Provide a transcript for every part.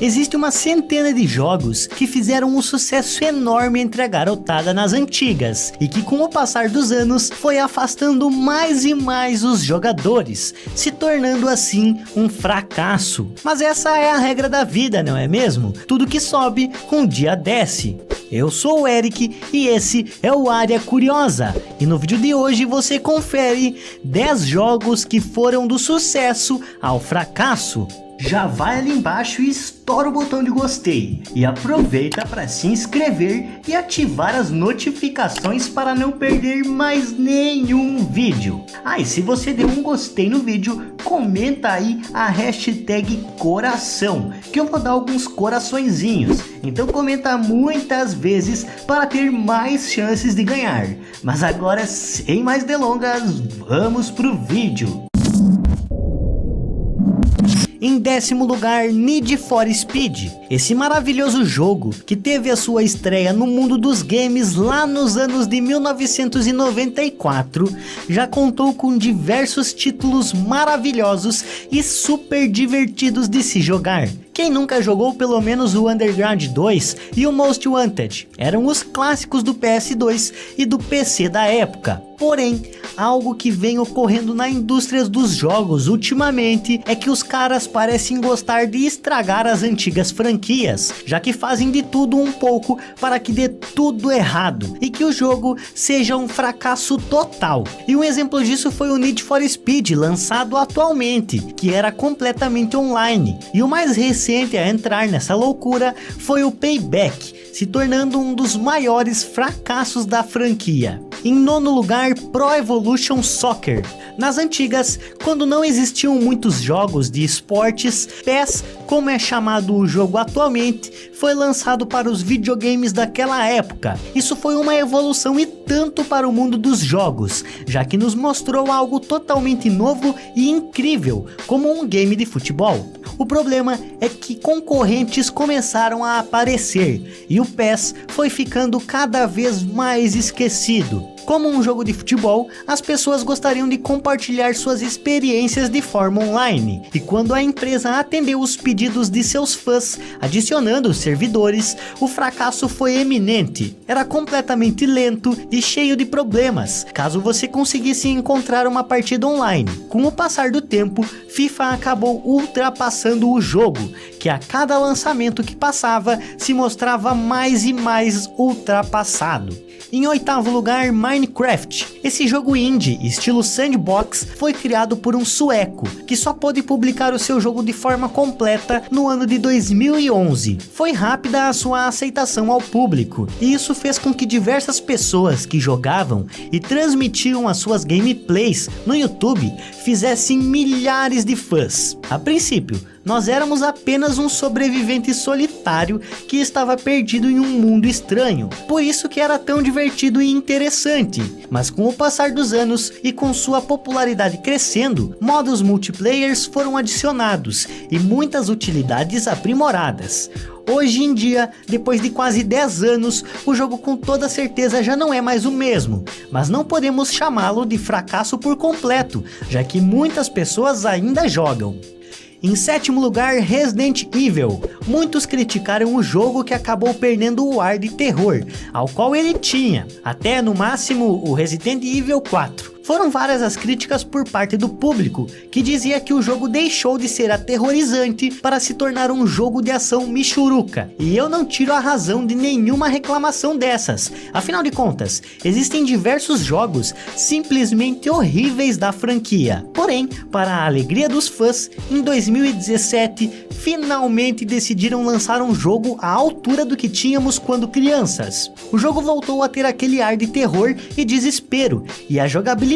Existe uma centena de jogos que fizeram um sucesso enorme entre a garotada nas antigas e que com o passar dos anos foi afastando mais e mais os jogadores, se tornando assim um fracasso. Mas essa é a regra da vida, não é mesmo? Tudo que sobe, um dia desce. Eu sou o Eric e esse é o Área Curiosa, e no vídeo de hoje você confere 10 jogos que foram do sucesso ao fracasso. Já vai ali embaixo e estoura o botão de gostei e aproveita para se inscrever e ativar as notificações para não perder mais nenhum vídeo. E se você deu um gostei no vídeo, comenta aí a hashtag coração, que eu vou dar alguns coraçõezinhos. Então comenta muitas vezes para ter mais chances de ganhar. Mas agora, sem mais delongas, vamos pro vídeo. Em 10º lugar, Need for Speed, esse maravilhoso jogo que teve a sua estreia no mundo dos games lá nos anos de 1994, já contou com diversos títulos maravilhosos e super divertidos de se jogar. Quem nunca jogou pelo menos o Underground 2 e o Most Wanted? Eram os clássicos do PS2 e do PC da época. Porém, algo que vem ocorrendo na indústria dos jogos ultimamente é que os caras parecem gostar de estragar as antigas franquias, já que fazem de tudo um pouco para que dê tudo errado e que o jogo seja um fracasso total. E um exemplo disso foi o Need for Speed, lançado atualmente, que era completamente online. E o mais recente a entrar nessa loucura foi o Payback, se tornando um dos maiores fracassos da franquia. Em 9º lugar, Pro Evolution Soccer. Nas antigas, quando não existiam muitos jogos de esportes, PES, como é chamado o jogo atualmente, foi lançado para os videogames daquela época. Isso foi uma evolução e tanto para o mundo dos jogos, já que nos mostrou algo totalmente novo e incrível, como um game de futebol. O problema é que concorrentes começaram a aparecer e o PES foi ficando cada vez mais esquecido. Como um jogo de futebol, as pessoas gostariam de compartilhar suas experiências de forma online, e quando a empresa atendeu os pedidos de seus fãs, adicionando servidores, o fracasso foi eminente. Era completamente lento e cheio de problemas, caso você conseguisse encontrar uma partida online. Com o passar do tempo, FIFA acabou ultrapassando o jogo, que a cada lançamento que passava, se mostrava mais e mais ultrapassado. Em 8º lugar, Minecraft. Esse jogo indie, estilo sandbox, foi criado por um sueco, que só pôde publicar o seu jogo de forma completa no ano de 2011. Foi rápida a sua aceitação ao público, e isso fez com que diversas pessoas que jogavam e transmitiam as suas gameplays no YouTube fizessem milhares de fãs. A princípio, nós éramos apenas um sobrevivente solitário que estava perdido em um mundo estranho, por isso que era tão divertido e interessante. Mas com o passar dos anos e com sua popularidade crescendo, modos multiplayers foram adicionados e muitas utilidades aprimoradas. Hoje em dia, depois de quase 10 anos, o jogo com toda certeza já não é mais o mesmo, mas não podemos chamá-lo de fracasso por completo, já que muitas pessoas ainda jogam. Em 7º lugar, Resident Evil. Muitos criticaram o jogo que acabou perdendo o ar de terror, ao qual ele tinha, até no máximo o Resident Evil 4. Foram várias as críticas por parte do público, que dizia que o jogo deixou de ser aterrorizante para se tornar um jogo de ação michuruca. E eu não tiro a razão de nenhuma reclamação dessas. Afinal de contas, existem diversos jogos simplesmente horríveis da franquia. Porém, para a alegria dos fãs, em 2017, finalmente decidiram lançar um jogo à altura do que tínhamos quando crianças. O jogo voltou a ter aquele ar de terror e desespero, e a jogabilidade,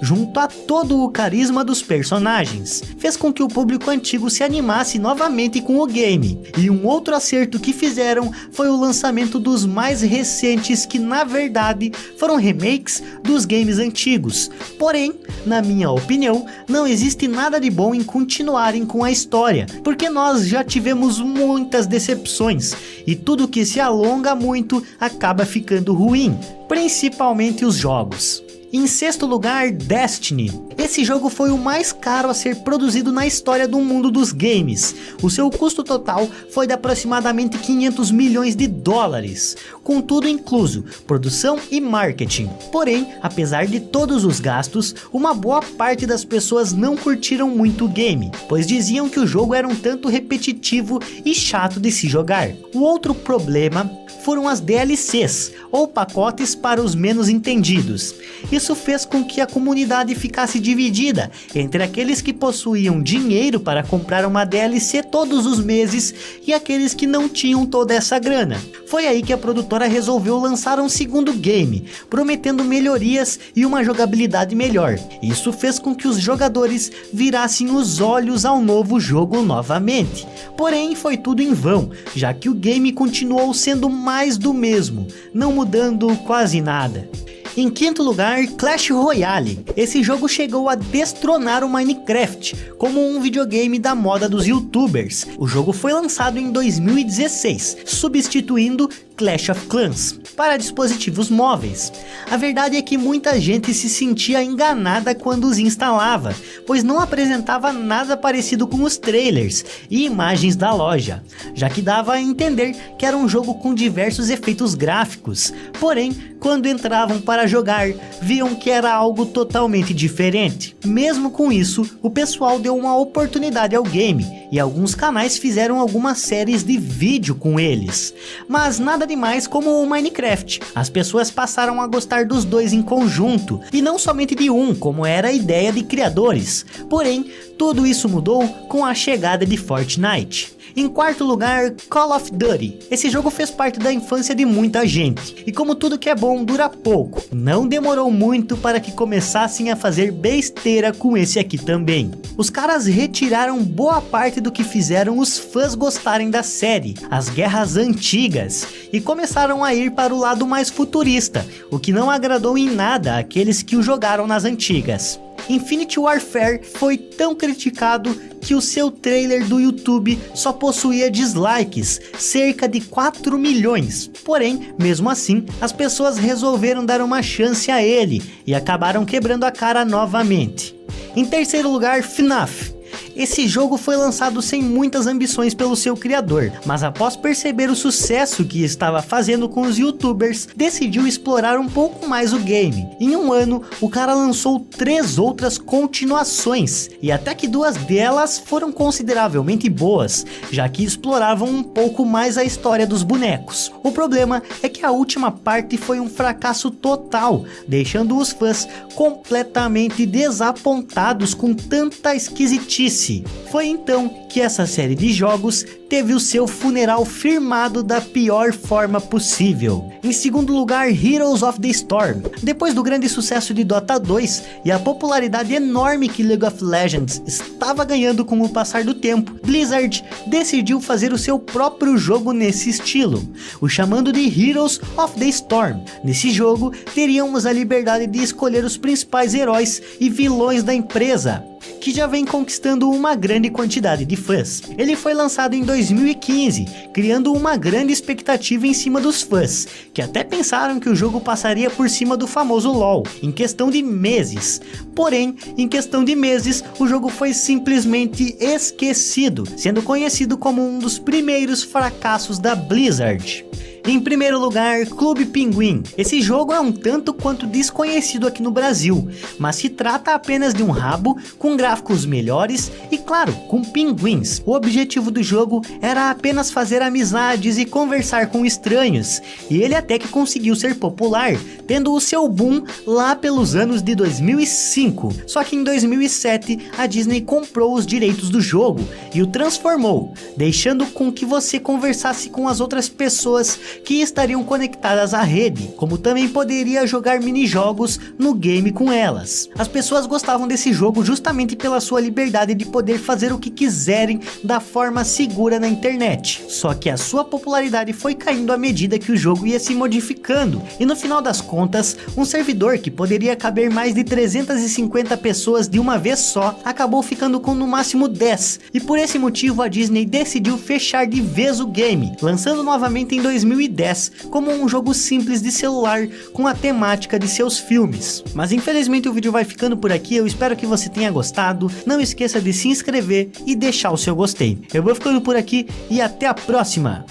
junto a todo o carisma dos personagens, fez com que o público antigo se animasse novamente com o game. E um outro acerto que fizeram foi o lançamento dos mais recentes, que na verdade foram remakes dos games antigos. Porém, na minha opinião, não existe nada de bom em continuarem com a história, porque nós já tivemos muitas decepções, e tudo que se alonga muito acaba ficando ruim, principalmente os jogos. Em sexto lugar, Destiny. Esse jogo foi o mais caro a ser produzido na história do mundo dos games. O seu custo total foi de aproximadamente 500 milhões de dólares, com tudo incluso, produção e marketing. Porém, apesar de todos os gastos, uma boa parte das pessoas não curtiram muito o game, pois diziam que o jogo era um tanto repetitivo e chato de se jogar. O outro problema foram as DLCs, ou pacotes para os menos entendidos. Isso fez com que a comunidade ficasse dividida entre aqueles que possuíam dinheiro para comprar uma DLC todos os meses e aqueles que não tinham toda essa grana. Foi aí que a produtora resolveu lançar um segundo game, prometendo melhorias e uma jogabilidade melhor. Isso fez com que os jogadores virassem os olhos ao novo jogo novamente. Porém, foi tudo em vão, já que o game continuou sendo mais do mesmo, não mudando quase nada. Em quinto lugar, Clash Royale. Esse jogo chegou a destronar o Minecraft como um videogame da moda dos youtubers. O jogo foi lançado em 2016, substituindo Clash of Clans para dispositivos móveis. A verdade é que muita gente se sentia enganada quando os instalava, pois não apresentava nada parecido com os trailers e imagens da loja, já que dava a entender que era um jogo com diversos efeitos gráficos. Porém, quando entravam para jogar, viam que era algo totalmente diferente. Mesmo com isso, o pessoal deu uma oportunidade ao game e alguns canais fizeram algumas séries de vídeo com eles. Mas nada demais como o Minecraft. As pessoas passaram a gostar dos dois em conjunto e não somente de um, como era a ideia de criadores. Porém, tudo isso mudou com a chegada de Fortnite. Em quarto lugar, Call of Duty. Esse jogo fez parte da infância de muita gente, e como tudo que é bom dura pouco, não demorou muito para que começassem a fazer besteira com esse aqui também. Os caras retiraram boa parte do que fizeram os fãs gostarem da série, as guerras antigas, e começaram a ir para o lado mais futurista, o que não agradou em nada àqueles que o jogaram nas antigas. Infinite Warfare foi tão criticado que o seu trailer do YouTube só possuía dislikes, cerca de 4 milhões. Porém, mesmo assim, as pessoas resolveram dar uma chance a ele e acabaram quebrando a cara novamente. Em terceiro lugar, FNAF. Esse jogo foi lançado sem muitas ambições pelo seu criador, mas após perceber o sucesso que estava fazendo com os youtubers, decidiu explorar um pouco mais o game. Em um ano, o cara lançou 3 outras continuações, e até que 2 delas foram consideravelmente boas, já que exploravam um pouco mais a história dos bonecos. O problema é que a última parte foi um fracasso total, deixando os fãs completamente desapontados com tanta esquisitice. Foi então que essa série de jogos teve o seu funeral firmado da pior forma possível. Em segundo lugar, Heroes of the Storm. Depois do grande sucesso de Dota 2 e a popularidade enorme que League of Legends estava ganhando com o passar do tempo, Blizzard decidiu fazer o seu próprio jogo nesse estilo, o chamando de Heroes of the Storm. Nesse jogo, teríamos a liberdade de escolher os principais heróis e vilões da empresa, que já vem conquistando uma grande quantidade de fãs. Ele foi lançado em 2015, criando uma grande expectativa em cima dos fãs, que até pensaram que o jogo passaria por cima do famoso LoL, em questão de meses. Porém, em questão de meses, o jogo foi simplesmente esquecido, sendo conhecido como um dos primeiros fracassos da Blizzard. Em primeiro lugar, Clube Pinguim. Esse jogo é um tanto quanto desconhecido aqui no Brasil, mas se trata apenas de um rabo com gráficos melhores e, claro, com pinguins. O objetivo do jogo era apenas fazer amizades e conversar com estranhos, e ele até que conseguiu ser popular, tendo o seu boom lá pelos anos de 2005. Só que em 2007 a Disney comprou os direitos do jogo e o transformou, deixando com que você conversasse com as outras pessoas que estariam conectadas à rede, como também poderia jogar minijogos no game com elas. As pessoas gostavam desse jogo justamente pela sua liberdade de poder fazer o que quiserem da forma segura na internet. Só que a sua popularidade foi caindo à medida que o jogo ia se modificando, e no final das contas, um servidor que poderia caber mais de 350 pessoas de uma vez só, acabou ficando com no máximo 10, e por esse motivo a Disney decidiu fechar de vez o game, lançando novamente em 2015 2010 como um jogo simples de celular com a temática de seus filmes. Mas infelizmente o vídeo vai ficando por aqui, eu espero que você tenha gostado, não esqueça de se inscrever e deixar o seu gostei. Eu vou ficando por aqui e até a próxima!